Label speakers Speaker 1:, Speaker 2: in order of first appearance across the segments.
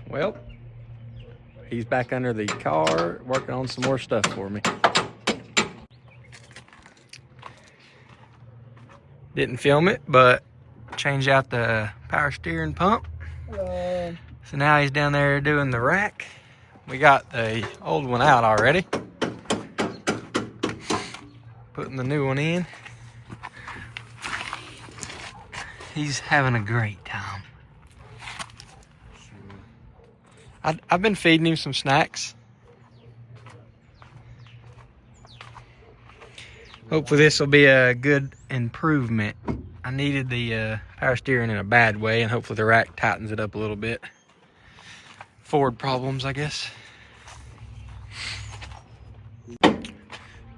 Speaker 1: Well, he's back under the car working on some more stuff for me. Didn't film it, but changed out the power steering pump.
Speaker 2: Hello.
Speaker 1: So now he's down there doing the rack. We got the old one out already. Putting the new one in. He's having a great time. I've been feeding him some snacks. Hopefully this will be a good improvement. I needed the power steering in a bad way, and hopefully the rack tightens it up a little bit. Ford problems, I guess.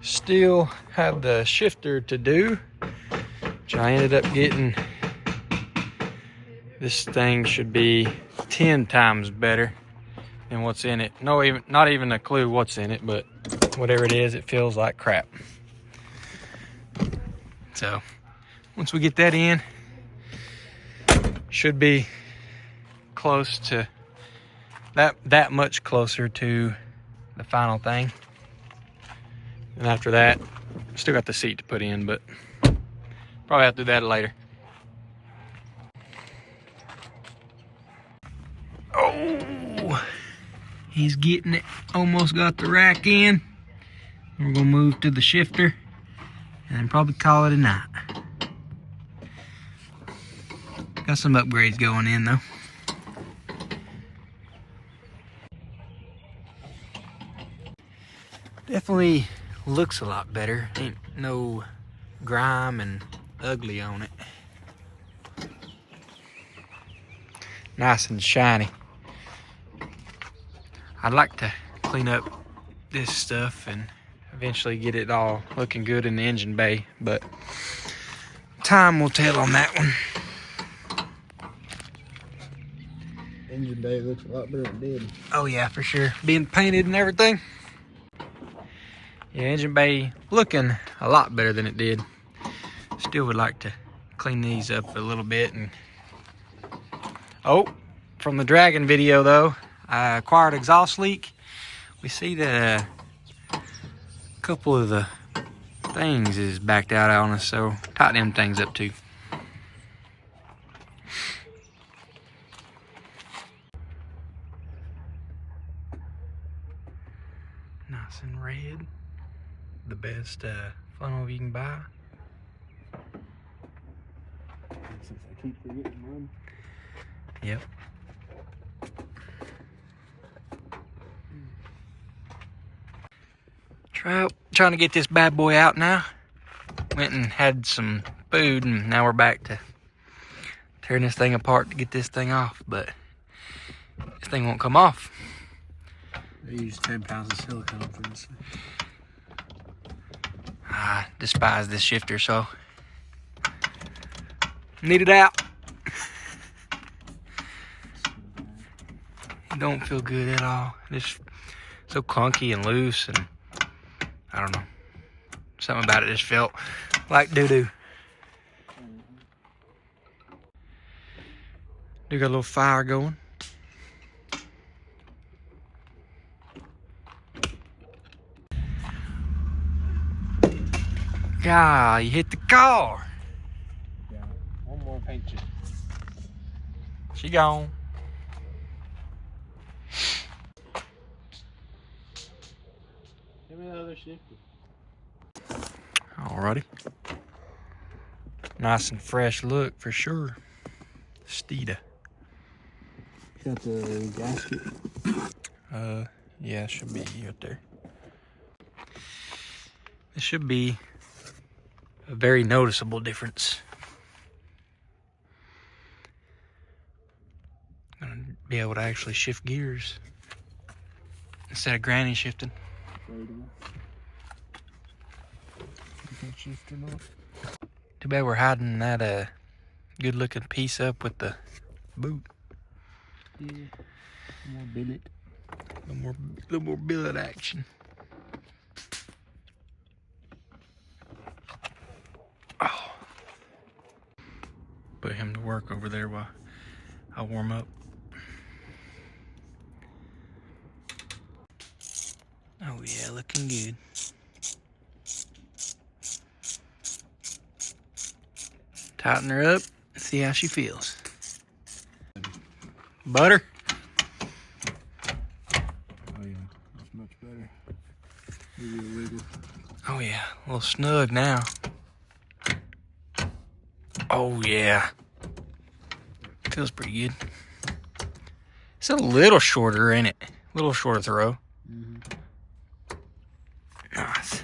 Speaker 1: Still have the shifter to do, which I ended up getting. This thing should be 10 times better than what's in it. Not even a clue what's in it, but whatever it is, it feels like crap. So once we get that in, should be close to that much closer to the final thing. And after that, still got the seat to put in, but probably have to do that later. Oh, he's getting it. Almost got the rack in. We're gonna move to the shifter and then probably call it a night. Got some upgrades going in though. Definitely looks a lot better. Ain't no grime and ugly on it. Nice and shiny. I'd like to clean up this stuff and eventually get it all looking good in the engine bay, but time will tell on that one.
Speaker 2: Engine bay looks a lot better than it did.
Speaker 1: Oh yeah, for sure. Being painted and everything. Yeah, engine bay looking a lot better than it did. Still would like to clean these up a little bit. And oh, from the Dragon video though, I acquired exhaust leak. We see that a couple of the things is backed out on us, so tighten them things up too. Nice and red. The best funnel you can buy.
Speaker 2: Since I keep forgetting mine.
Speaker 1: Yep. Trying to get this bad boy out now. Went and had some food, and now we're back to tearing this thing apart to get this thing off, but this thing won't come off.
Speaker 2: They use 10 pounds of silicone for this thing.
Speaker 1: I despise this shifter, so need it out. It don't feel good at all. It's so clunky and loose, and I don't know. Something about it just felt like doo-doo. Do got a little fire going. God, you hit the car.
Speaker 2: Yeah, one more paint job.
Speaker 1: She gone.
Speaker 2: Give me the other shifter.
Speaker 1: Alrighty. Nice and fresh look for sure. Steeda.
Speaker 2: Got the gasket.
Speaker 1: Yeah, it should be right there. It should be a very noticeable difference. Gonna be able to actually shift gears instead of granny shifting. Too bad we're hiding that good looking piece up with the boot.
Speaker 2: Yeah, more billet.
Speaker 1: A little more billet action. Oh. Put him to work over there while I warm up. Oh yeah, looking good. Tighten her up, see how she feels. Butter?
Speaker 2: Oh yeah, that's much better. Give you a wiggle.
Speaker 1: Oh yeah, a little snug now. Oh yeah. Feels pretty good. It's a little shorter, ain't it? A little shorter throw. Nice.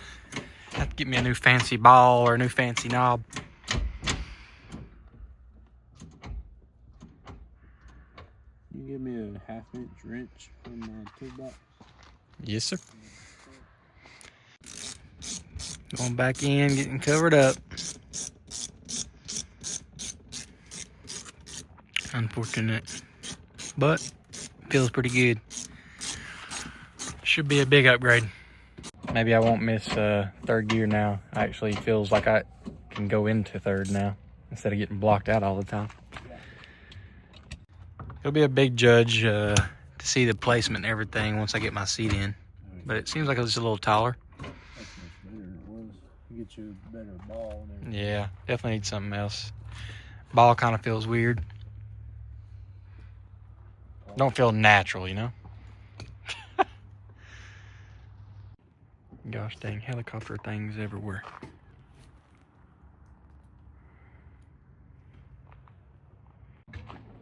Speaker 1: Have to get me a new fancy ball or a new fancy knob.
Speaker 2: You give me a 1/2-inch wrench from my toolbox.
Speaker 1: Yes, sir. Going back in, getting covered up. Unfortunate, but feels pretty good. Should be a big upgrade. Maybe I won't miss third gear now. Actually feels like I can go into third now instead of getting blocked out all the time. It'll be a big judge to see the placement and everything once I get my seat in. But it seems like it's a little taller.
Speaker 2: That's much better than it was. You get you a better ball and everything.
Speaker 1: Yeah, definitely need something else. Ball kind of feels weird. Don't feel natural, you know? Gosh dang, helicopter things everywhere.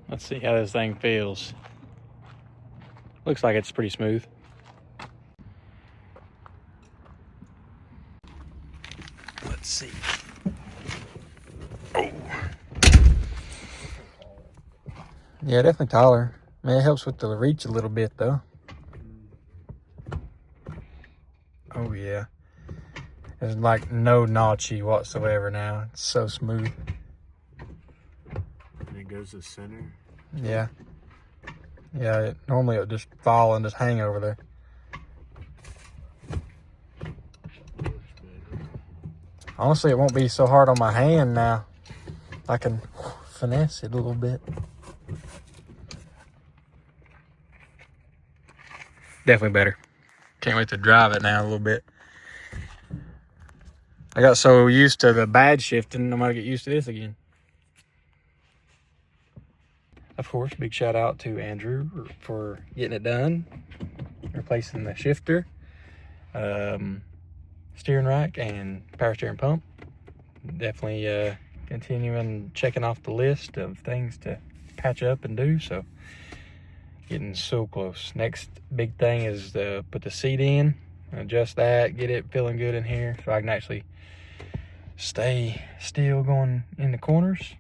Speaker 1: Let's see how this thing feels. Looks like it's pretty smooth. Let's see. Oh. Yeah, definitely taller. I mean, it helps with the reach a little bit though. Oh yeah. There's like no notchy whatsoever now. It's so smooth.
Speaker 2: And it goes to center.
Speaker 1: Yeah. Yeah, normally it would just fall and just hang over there. Honestly, it won't be so hard on my hand now. I can finesse it a little bit. Definitely better. Can't wait to drive it now a little bit. I got so used to the bad shifting, I'm gonna get used to this again. Of course, big shout out to Andrew for getting it done, replacing the shifter, steering rack, and power steering pump. Definitely continuing checking off the list of things to patch up and do, so getting so close. Next big thing is to put the seat in, adjust that, get it feeling good in here so I can actually stay still going in the corners.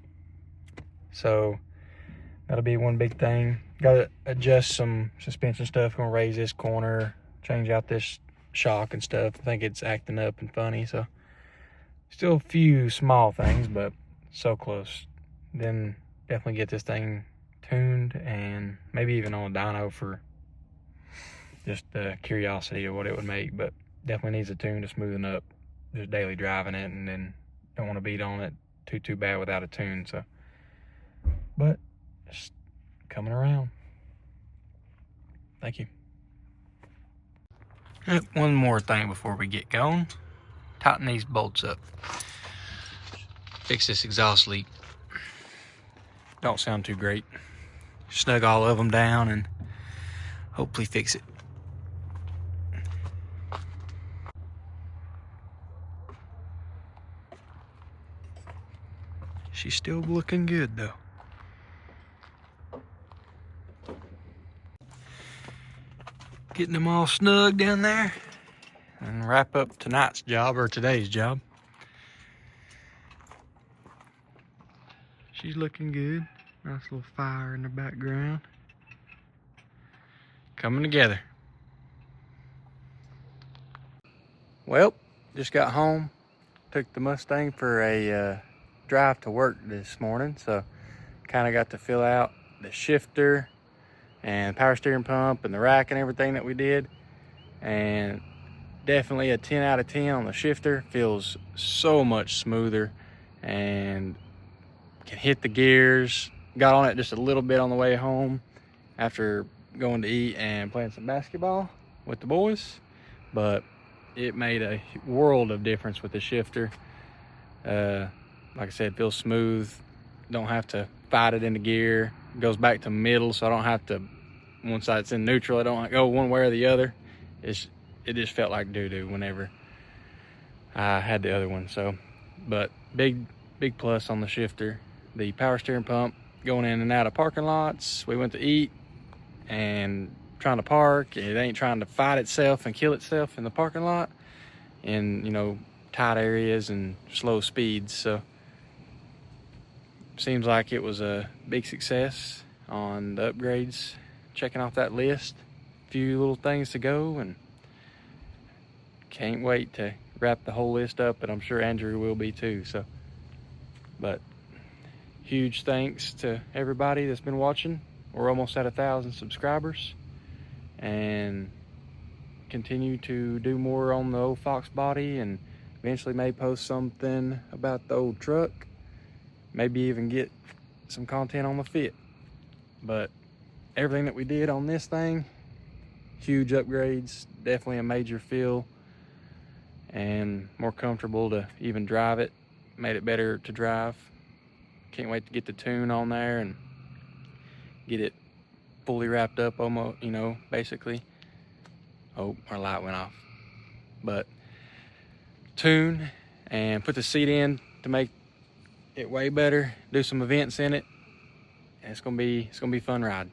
Speaker 1: So that'll be one big thing. Got to adjust some suspension stuff. Gonna raise this corner, change out this shock and stuff. I think it's acting up and funny, so still a few small things, but so close. Then definitely get this thing tuned and maybe even on a dyno for just curiosity of what it would make, but definitely needs a tune to smoothen up just daily driving it, and then don't want to beat on it too bad without a tune. So, but just coming around. Thank you. One more thing before we get going. Tighten these bolts up. Fix this exhaust leak. Don't sound too great. Snug all of them down and hopefully fix it. She's still looking good though. Getting them all snug down there and wrap up tonight's job, or today's job. She's looking good. Nice little fire in the background. Coming together. Well, just got home. Took the Mustang for a drive to work this morning, so kind of got to fill out the shifter and power steering pump and the rack and everything that we did, and definitely a 10 out of 10 on the shifter. Feels so much smoother and can hit the gears. Got on it just a little bit on the way home after going to eat and playing some basketball with the boys, but it made a world of difference with the shifter. Like I said, feels smooth. Don't have to fight it into gear. It goes back to middle, so I don't have to, once it's in neutral, I don't go one way or the other. It just felt like doo-doo whenever I had the other one. So, but big plus on the shifter. The power steering pump going in and out of parking lots. We went to eat and trying to park. It ain't trying to fight itself and kill itself in the parking lot in, you know, tight areas and slow speeds. So seems like it was a big success on the upgrades. Checking off that list, a few little things to go, and can't wait to wrap the whole list up, and I'm sure Andrew will be too. So, but huge thanks to everybody that's been watching. We're almost at 1,000 subscribers, and continue to do more on the old Foxbody, and eventually may post something about the old truck, maybe even get some content on the Fit. But everything that we did on this thing, huge upgrades, definitely a major feel, and more comfortable to even drive it. Made it better to drive. Can't wait to get the tune on there and get it fully wrapped up, almost, you know, basically. Oh, our light went off. But tune and put the seat in to make it way better. Do some events in it, and it's gonna be a fun ride.